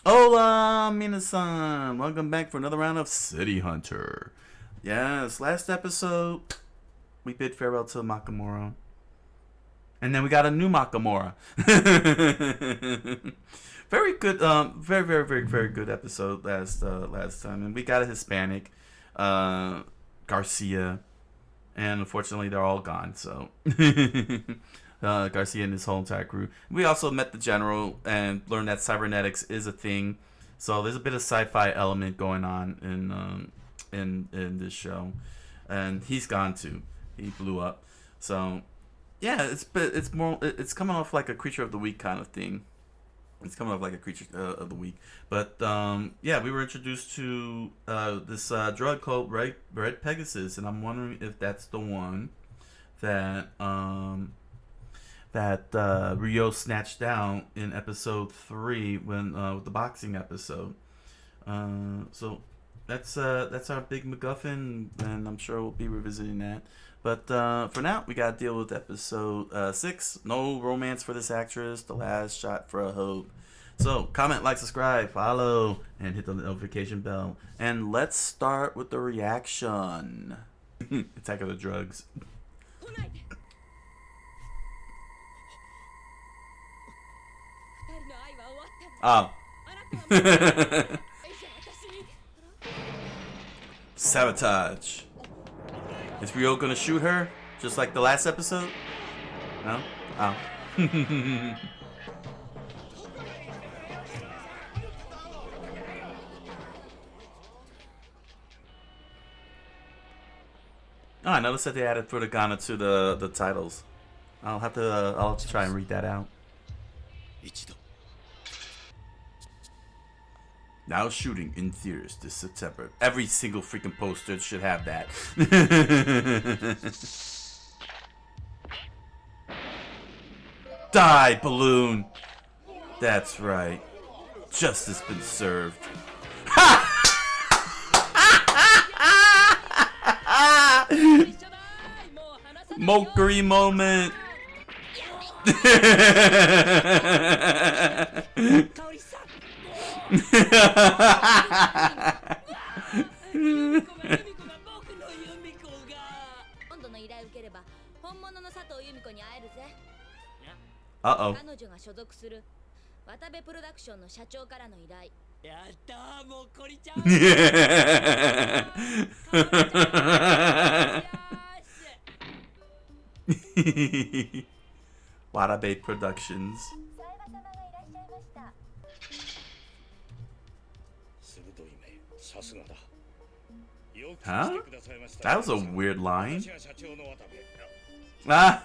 Hola, minasan! Welcome back for another round of City Hunter. Yes, last episode, we bid farewell to Makamura. And then we got a new Makamura. Very good, very good episode last time. And we got a Hispanic, Garcia. And unfortunately, they're all gone, so... Garcia and his whole entire crew. We also met the general and learned that cybernetics is a thing. So there's a bit of sci-fi element going on in this show, and he's gone too. He blew up. So yeah, it's coming off like a creature of the week kind of thing. It's coming off like a creature of the week. But yeah, we were introduced to this drug called Red Pegasus, and I'm wondering if that's the one that Rio snatched down in episode 3 when with the boxing episode. So that's our big MacGuffin, and I'm sure we'll be revisiting that. But for now, we gotta deal with episode 6. No romance for this actress. The last shot for a hope. So comment, like, subscribe, follow, and hit the notification bell. And let's start with the reaction. Attack of the Drugs. Oh. Sabotage. Is Rio gonna shoot her? Just like the last episode? No? Oh. Oh, I noticed that they added Arcana to the titles. I'll have to try and read that out. Now shooting in theaters this September. Every single freaking poster should have that. Die, balloon! That's right. Justice been served. Mockery moment. Uh-oh. Watabe Productions. Huh? That was a weird line. Ah!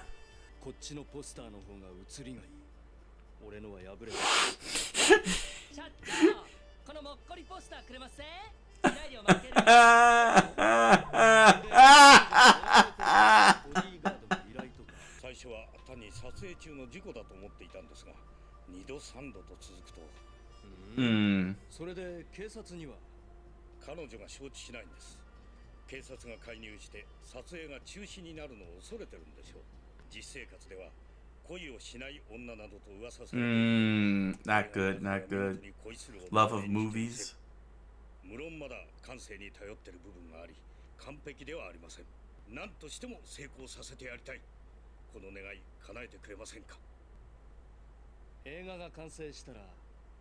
Hmm. 彼女が承知しないんです。警察が介入して撮影が中止になるのを恐れてるんでしょう。実生活では恋をしない女などと噂されている。Not good, not good. Love of movies. 無論まだ感性に頼ってる部分があり、完璧ではありません。何としても成功させてやりたい。この願い叶えてくれませんか。映画が完成したら、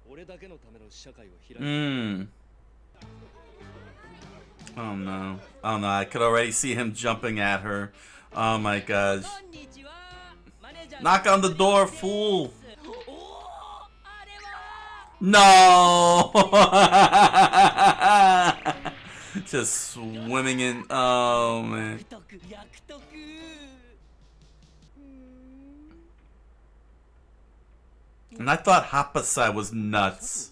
俺だけのための試写会を開いて。Oh no. Oh no, I could already see him jumping at her. Oh my gosh. Knock on the door, fool! No! Just swimming in. Oh man. And I thought Hapasai was nuts.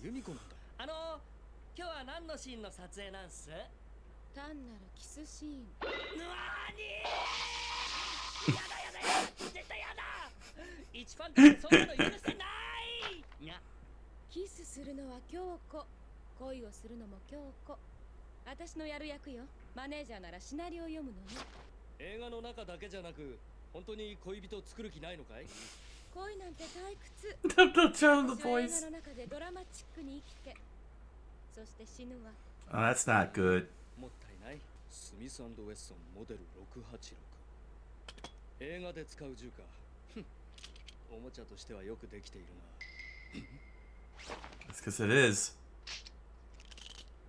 Don't show the voice. Oh, that's not good. スミス&ウェッソンモデル686映画で使う銃かおもちゃとしてはよくできているな That's because it is.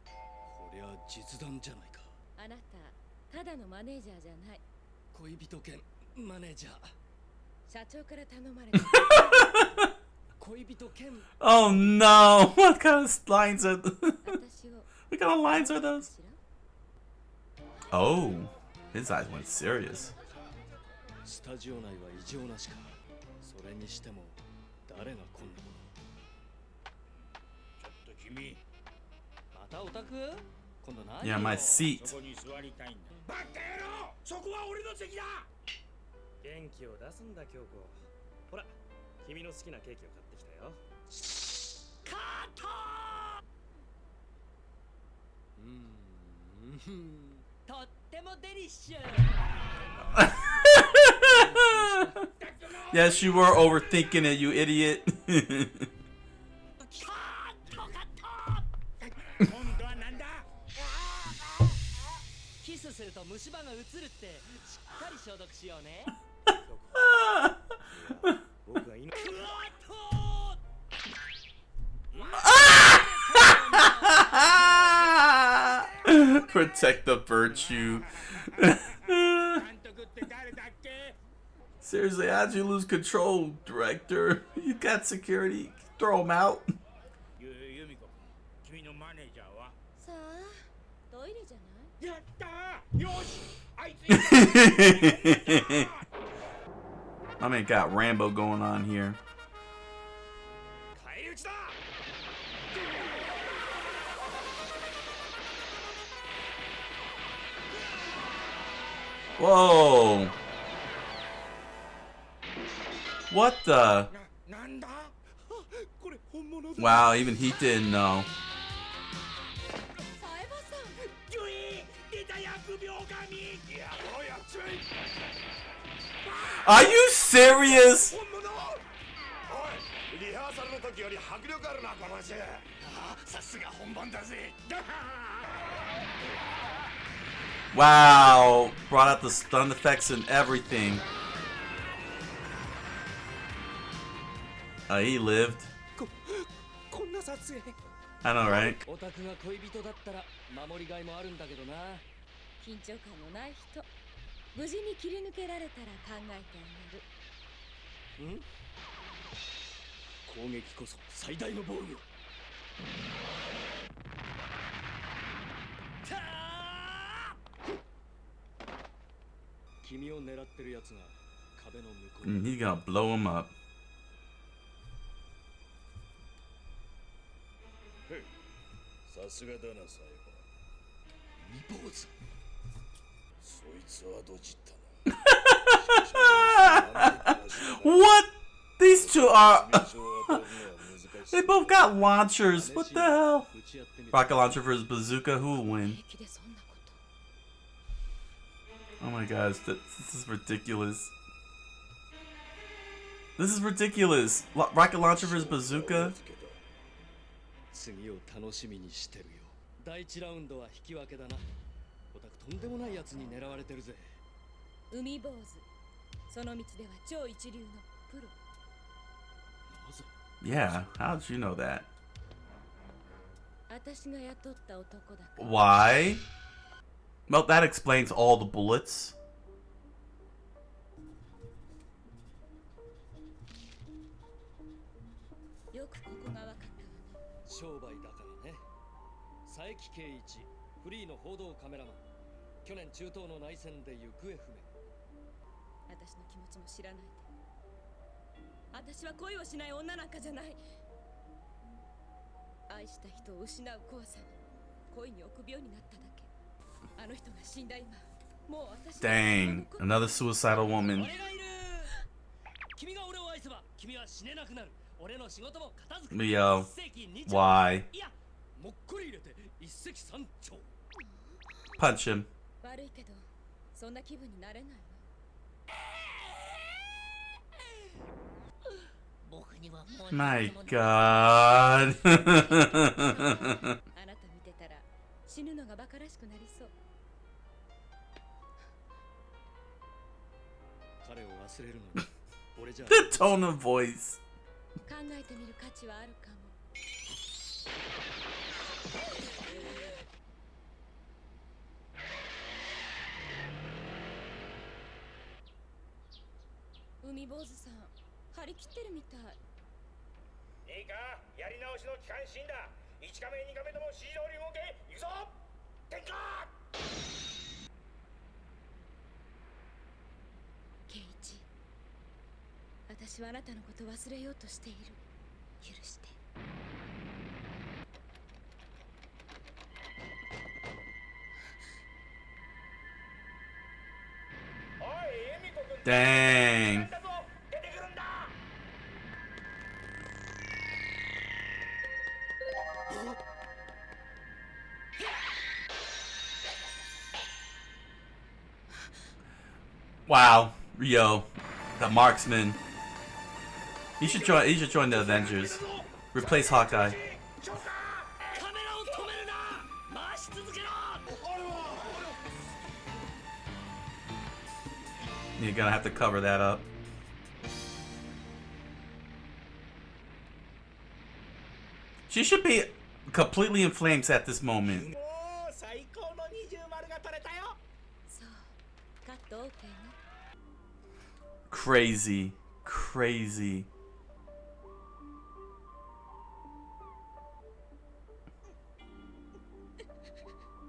こりゃ実弾じゃないかあなたただのマネージャーじゃない恋人兼マネージャー社長から頼まれた恋人兼 Oh no! What kind of lines are私を what kind of lines are those? Oh, his eyes went serious. スタジオ内は異常なしかそれにしても誰がこんなものちょっと君またオタク今度何 Yeah, my seat. そこに座りたいんだバカ野郎そこは俺の席だ元気を出すんだ京子ほら君の好きなケーキを買ってきたよカットとってもデリッシュ Yes, you were overthinking it, you idiot. 今度はなんだキスすると虫歯が移るってしっかり消毒しようね僕は今 Protect the virtue. Seriously, how'd you lose control, director? You got security. Throw him out. ユミコ君のマネージャーはさあトイレじゃないやったーよしあいつ My man got Rambo going on here. 返り討ちだ Whoa. What the? なんだこれ本物だ Wow, even he didn't know. サエバさんジュイ出た疫病神いやもうやっちまい Are you serious? 本物おいリハーサルの時より迫力あるなこの銃ああさすが本番だぜ Wow. Brought out the stun effects and everything. He lived. こんな撮影 I know, right? オタクが恋人だったら守りがいもあるんだけどな緊張感のない人無事に切り抜けられたら考えてあげる攻撃こそ最大の防御君を狙ってるやつが壁の向こう He's gonna blow him up. さすがだなサイバー未坊主そいつはドジったな What? These two are. They both got launchers. What the hell? Rocket launcher versus bazooka. Who will win? 平気でそんなこと Oh my gosh, this is ridiculous. This is ridiculous. Rocket launcher versus bazooka. 次を楽しみにしてるよ第1ラウンドは引き分けだなオタクとんでもないやつに狙われてるぜ海坊主その道では超一流のプロ Yeah, how'd you know that? 私が雇った男だから Why? Well, that explains all the bullets. よくここが分かったわね商売だからね佐伯圭一フリーの報道カメラマン去年中東の内戦で行方不明私の気持ちも知らないで私は恋をしない女なんかじゃない愛した人を失う怖さに恋に臆病になっただけあの人が死んだ今もう私 Dang, another suicidal woman. 俺がいる君が俺を愛せば君は死ねなくなる俺の仕事も片付く Leo, 一石二鳥 why? いやもっこり入れて一石三鳥 Punch him. 悪いけどそんな気分になれないわ My God. あなた見てたら死ぬのがバカらしくなりそう。彼を忘れるのに俺じゃ The tone of voice. 考えてみる価値はあるかも。海坊主さん、張り切ってるみたい。いいか、やり直しの期間死んだ。1カメ2カメとも指示通り動け。行くぞ。天下。ケイチ、私はあなたのこと忘れようとしている。許して。おい、エミコ君。 Dang. 出てくるんだ。 Wow, Rio, the marksman. He should join. He should join the Avengers. Replace Hawkeye. カメラを止めるな。回し続けろ。 You're gonna have to cover that up. She should be completely in flames at this moment. もう最高の20丸が取れたよ。そう、カット OK ね。Crazy, crazy.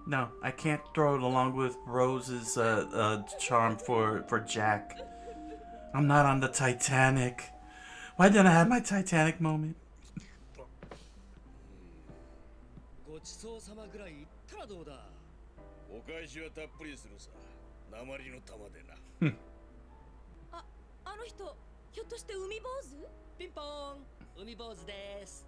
No, I can't throw it along with Rose's charm for Jack. I'm not on the Titanic. Why didn't I have my Titanic moment? ごちそうさまぐらい言ったらどうだ。お返しはたっぷりするさ。鉛の玉でな。あの人、ひょっとして海坊主？ピンポーン、海坊主です。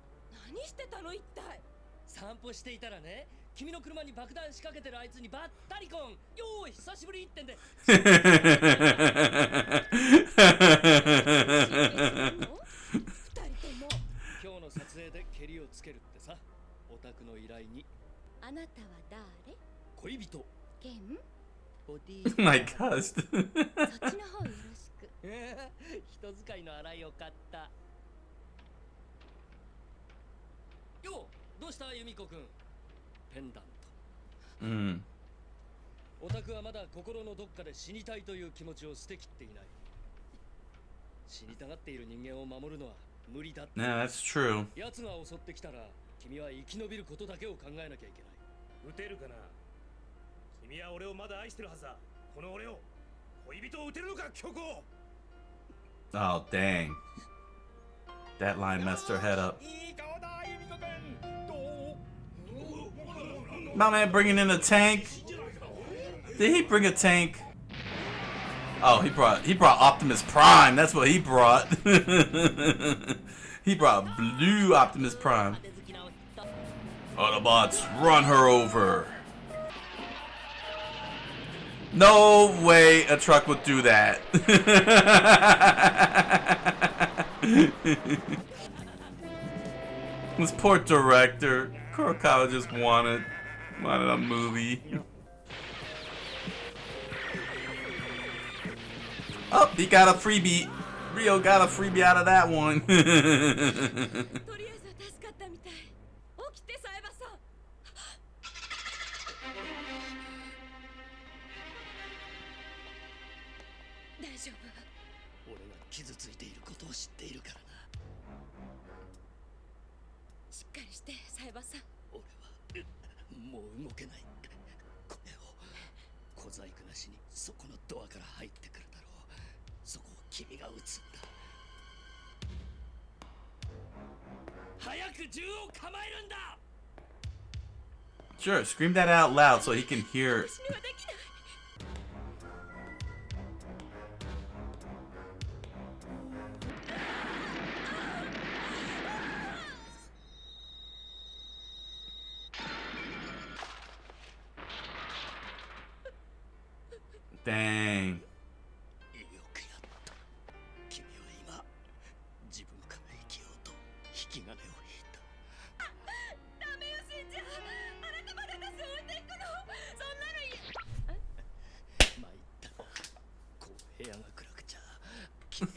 何してたの一体？散歩していたらね、君の車に爆弾仕掛けてるあいつにばったりコン。よーい、久しぶりってんで。二人とも。今日の撮影でケリをつけるってさ。オタクの依頼に。あなたは誰？恋人。ケン？ボディ Oh my gosh. そっちの方よろしく。人使いの荒いよかった。よう、どうしたユミコくん。ペンダント。Mm. オタクはまだ心のどっかで死にたいという気持ちを捨てきっていない。死にたがっている人間を守るのは無理だって。Yeah, that's true. 奴が襲ってきたら君は生き延びることだけを考えなきゃいけない。撃てるかな。君は俺をまだ愛してるはずだ。この俺を恋人を撃てるのか、巨子。 Oh, dang. That line messed her head up. いい顔だ、エミコ君。どう？ My man bringing in a tank. Did he bring a tank? Oh, he brought Optimus Prime. That's what he brought. He brought blue Optimus Prime. Autobots, run her over. No way a truck would do that. This poor director. Kurokawa just wanted a movie. Oh, he got a freebie. Rio got a freebie out of that one. とりあえずは助かったみたい。起きて、サイバさん。大丈夫？俺が傷ついていることを知っているからな。しっかりして、サイバさん。俺はもう動けない。これを小細工なしにそこのドアから入ってくるだろう。そこを君が撃つんだ。早く銃を構えるんだ。 Sure, scream that out loud so he can hear. 私にはできない。Dang. よくやった。君は今自分から息を止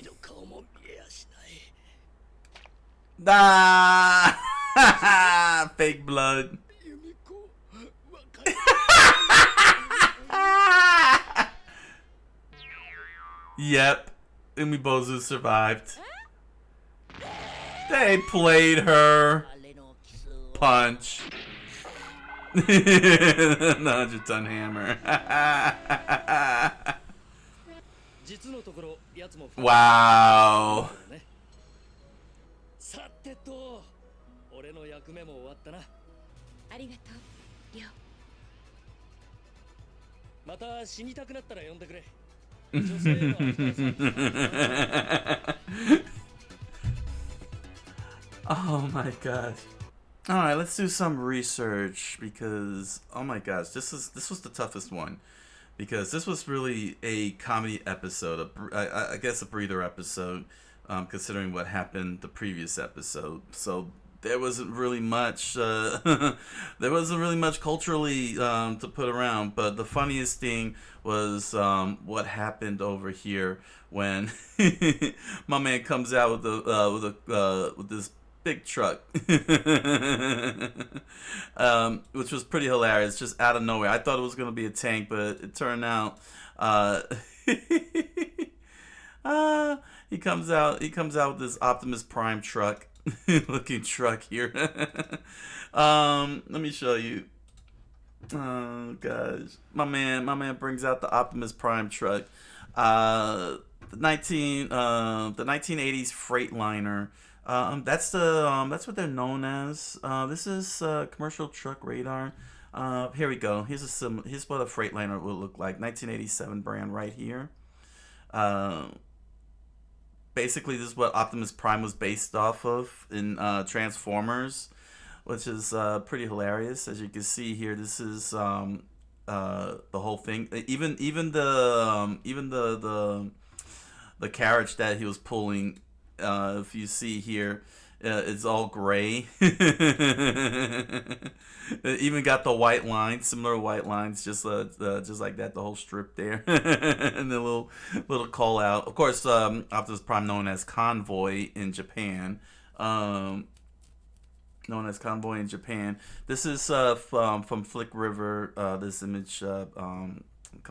の顔も見えやしない。Ah! Fake blood. ユミコ、若い。Yep, Umibozu survived. They played her. Punch. The 100-ton hammer. 実のところやつも Wow. さてと俺の役目も終わったな。ありがとう、りょう。また死にたくなったら呼んでくれ。女性への扱いさ。 Oh my gosh. All right, let's do some research because oh my gosh, this was the toughest one because this was really a comedy episode, I guess a breather episode, considering what happened the previous episode. So there wasn't really much culturally to put around. But the funniest thing was what happened over here when my man comes out with this big truck, which was pretty hilarious, just out of nowhere. I thought it was gonna be a tank, but it turned out he comes out with this Optimus Prime truck looking truck here. Let me show you. Oh gosh, my man brings out the Optimus Prime truck, the 1980s Freightliner. That's what they're known as. This is commercial truck radar. Here we go. Here's what a Freightliner will look like. 1987 brand right here. Basically, this is what Optimus Prime was based off of in Transformers, which is pretty hilarious. As you can see here, this is the whole thing. Even the carriage that he was pulling. If you see here, it's all gray. It even got the white lines, similar white lines, just like that, the whole strip there, and the little call out. Of course, Optimus Prime, known as Convoy in Japan. This is from Flick River. This image coming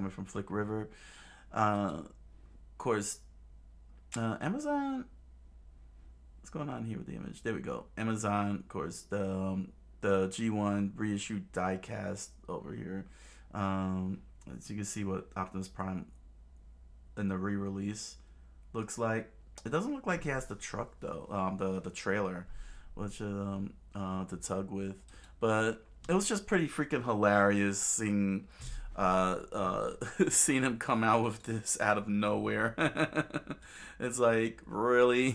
from Flick River. Of course, Amazon. What's going on here with the image? There we go. Amazon, of course, the G1 reissued diecast over here. As you can see what Optimus Prime in the re-release looks like. It doesn't look like he has the truck though, the trailer, which to tug with. But it was just pretty freaking hilarious seeing seeing him come out with this out of nowhere. It's like, really?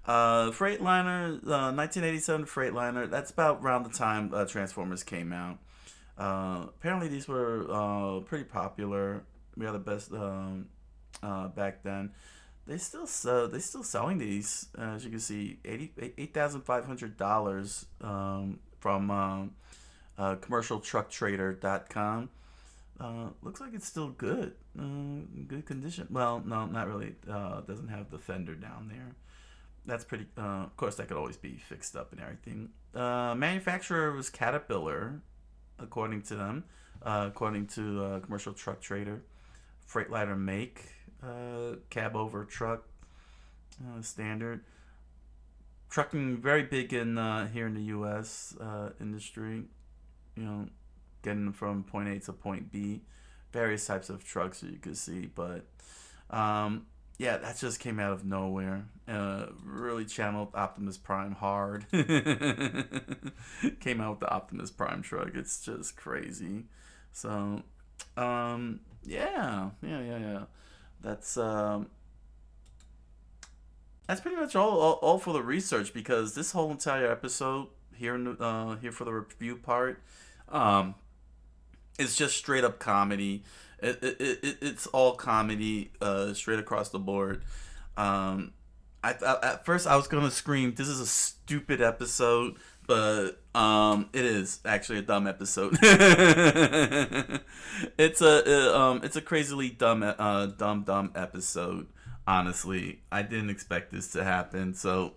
Freightliner, 1987 Freightliner. That's about around the time Transformers came out. Apparently these were pretty popular. We are the best back then. They still selling these. As you can see, $8,500 from commercialtrucktrader.com. Looks like it's still good. Good condition. Well, no, not really. Doesn't have the fender down there. That's pretty. Of course, that could always be fixed up and everything. Manufacturer was Caterpillar, according to them. According to Commercial Truck Trader. Freightliner make. Cab over truck. Standard. Trucking very big in here in the U.S. Industry. You know, getting from point A to point B. Various types of trucks that you could see, but yeah, that just came out of nowhere. Really channeled Optimus Prime hard. Came out with the Optimus Prime truck. It's just crazy. So, yeah. That's pretty much all for the research, because this whole entire episode here here for the review part, it's just straight up comedy. It's all comedy, straight across the board. At first I was gonna scream, "This is a stupid episode," but it is actually a dumb episode. It's a crazily dumb episode. Honestly, I didn't expect this to happen. So,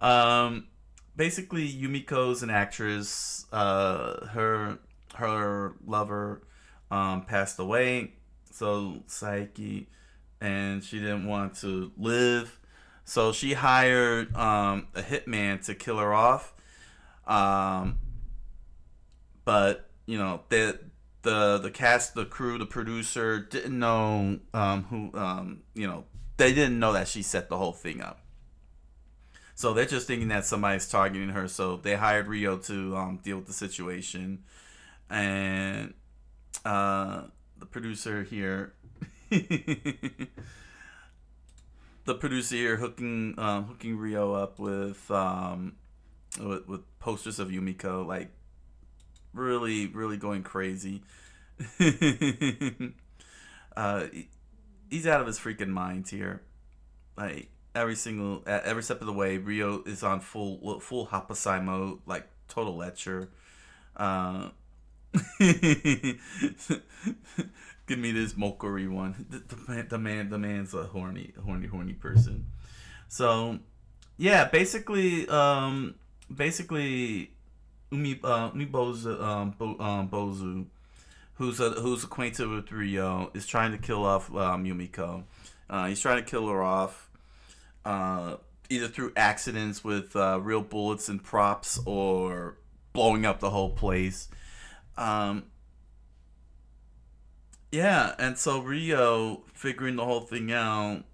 um, basically, Yumiko's an actress. Her lover passed away. So Saiki, and she didn't want to live, so she hired a hitman to kill her off. Um, but you know the cast, the crew, the producer didn't know who you know they didn't know that she set the whole thing up. So they're just thinking that somebody's targeting her. So they hired Rio to deal with the situation, and the producer here. The producer here hooking Rio up with posters of Yumiko, like really going crazy. uh, he's out of his freaking mind here. Like every step of the way, Rio is on full Hapasai mode, like total lecher. Uh, Give me this Mokori one. The man's a horny person. So, yeah, basically, Bozu, who's acquainted with Rio, is trying to kill off Yumiko. He's trying to kill her off, either through accidents with real bullets and props, or blowing up the whole place. Yeah, and so Rio, figuring the whole thing out,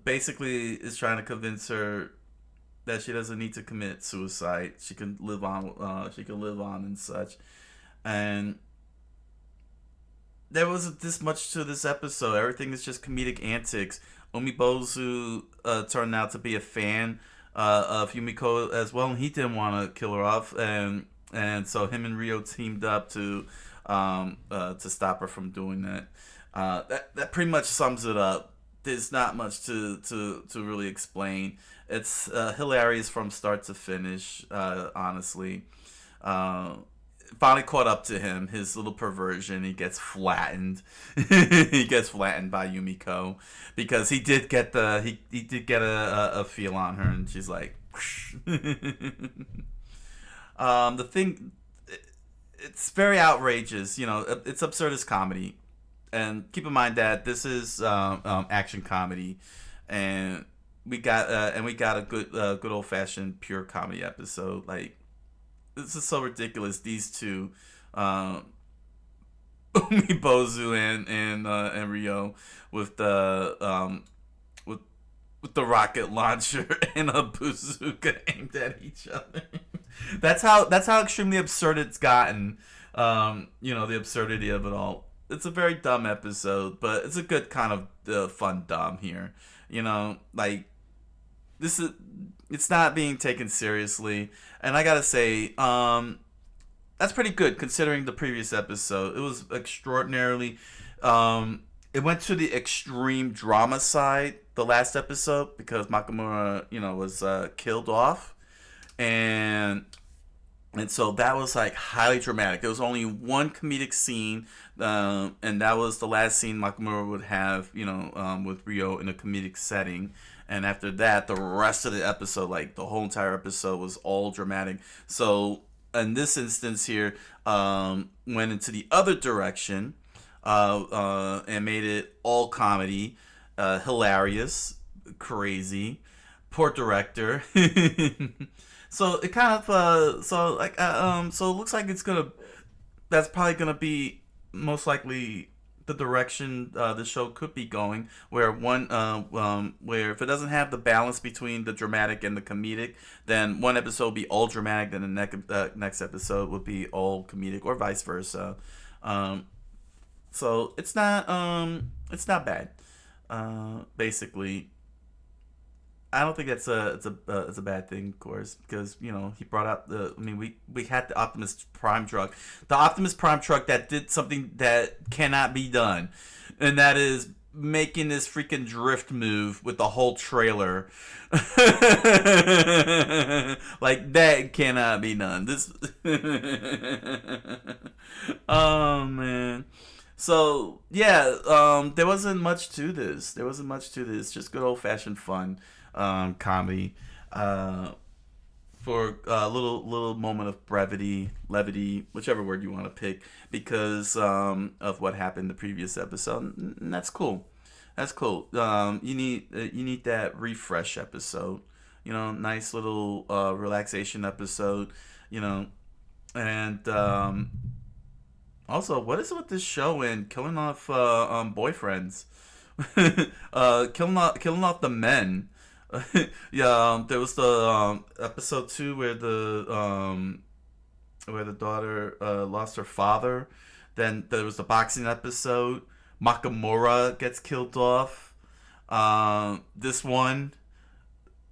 basically is trying to convince her that she doesn't need to commit suicide. She can live on. She can live on and such. And there wasn't this much to this episode. Everything is just comedic antics. Umibozu turned out to be a fan of Yumiko as well, and he didn't want to kill her off, and so him and Rio teamed up to stop her from doing that. That pretty much sums it up. There's not much to really explain. It's hilarious from start to finish. Honestly, finally caught up to him. His little perversion. He gets flattened. He gets flattened by Yumiko because he did get a feel on her, and she's like, the thing. It's very outrageous. You know, it's absurdist comedy, and keep in mind that this is action comedy, and we got a good old fashioned pure comedy episode. Like, this is so ridiculous. These two, Umibozu and Rio, with the with the rocket launcher and a bazooka aimed at each other. That's how extremely absurd it's gotten. You know, the absurdity of it all. It's a very dumb episode, but it's a good kind of fun dumb here. You know, like, it's not being taken seriously, and I gotta say, that's pretty good considering the previous episode. It was extraordinarily. It went to the extreme drama side the last episode because Makamura, you know, was killed off, and so that was like highly dramatic. There was only one comedic scene, and that was the last scene Makamura would have, you know, with Rio in a comedic setting. And after that, the rest of the episode, like the whole entire episode, was all dramatic. So in this instance here, went into the other direction, and made it all comedy, hilarious, crazy, poor director. So it kind of so it looks like that's probably gonna be most likely the direction the show could be going, where where if it doesn't have the balance between the dramatic and the comedic, then one episode will be all dramatic, then the next episode would be all comedic, or vice versa. So it's not bad. Basically, I don't think it's a bad thing, of course, because, you know, he brought out we had the Optimus Prime truck, that did something that cannot be done, and that is making this freaking drift move with the whole trailer. Like, that cannot be done. This oh man. So yeah, there wasn't much to this. Just good old fashioned fun, comedy. For a little moment of brevity, levity, whichever word you want to pick, because of what happened the previous episode, and that's cool. That's cool. You need that refresh episode, nice little relaxation episode, and also, what is it with this show and killing off boyfriends, killing off the men. Yeah, there was the episode 2 where the daughter lost her father. Then there was the boxing episode. Makamura gets killed off. This one,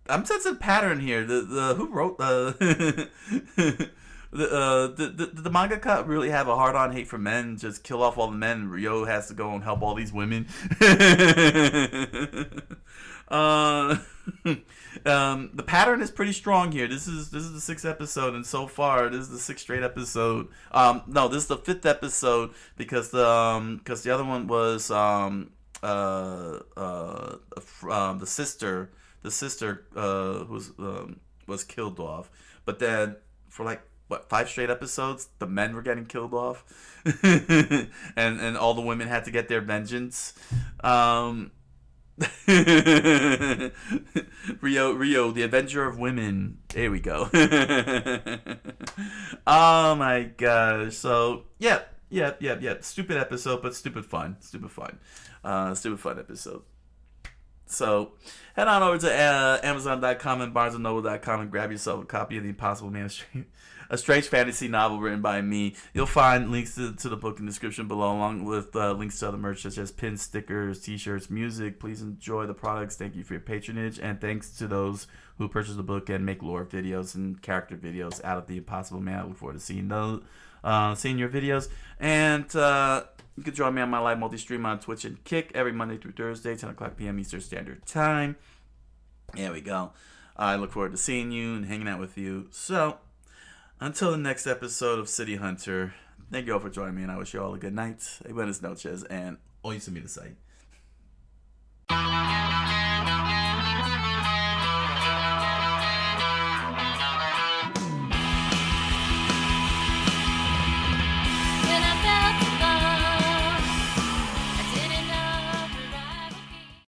I'm sensing a pattern here. The who wrote the the mangaka really have a hard-on hate for men? Just kill off all the men. Ryo has to go and help all these women. The pattern is pretty strong here. This is the 6th episode, and so far this is the 6th straight episode. No, this is the 5th episode because the other one was the sister was killed off, but then for like 5 straight episodes, the men were getting killed off, and all the women had to get their vengeance. Rio, the Avenger of Women. There we go. Oh my gosh. So, yep. Stupid episode, but stupid fun. Stupid fun episode. So, head on over to Amazon.com and BarnesandNoble.com and grab yourself a copy of The Impossible Man, a strange fantasy novel written by me. You'll find links to the book in the description below, along with links to other merch such as pins, stickers, t-shirts, music. Please enjoy the products. Thank you for your patronage, and thanks to those who purchase the book and make lore videos and character videos out of The Impossible Man. I look forward to seeing your videos. And you can join me on my live multi-stream on Twitch and Kick every Monday through Thursday, 10 o'clock p.m. Eastern Standard Time. There we go. I look forward to seeing you and hanging out with you. So, until the next episode of City Hunter, thank you all for joining me, and I wish you all a good night, buenas noches, and oyasumi nasai.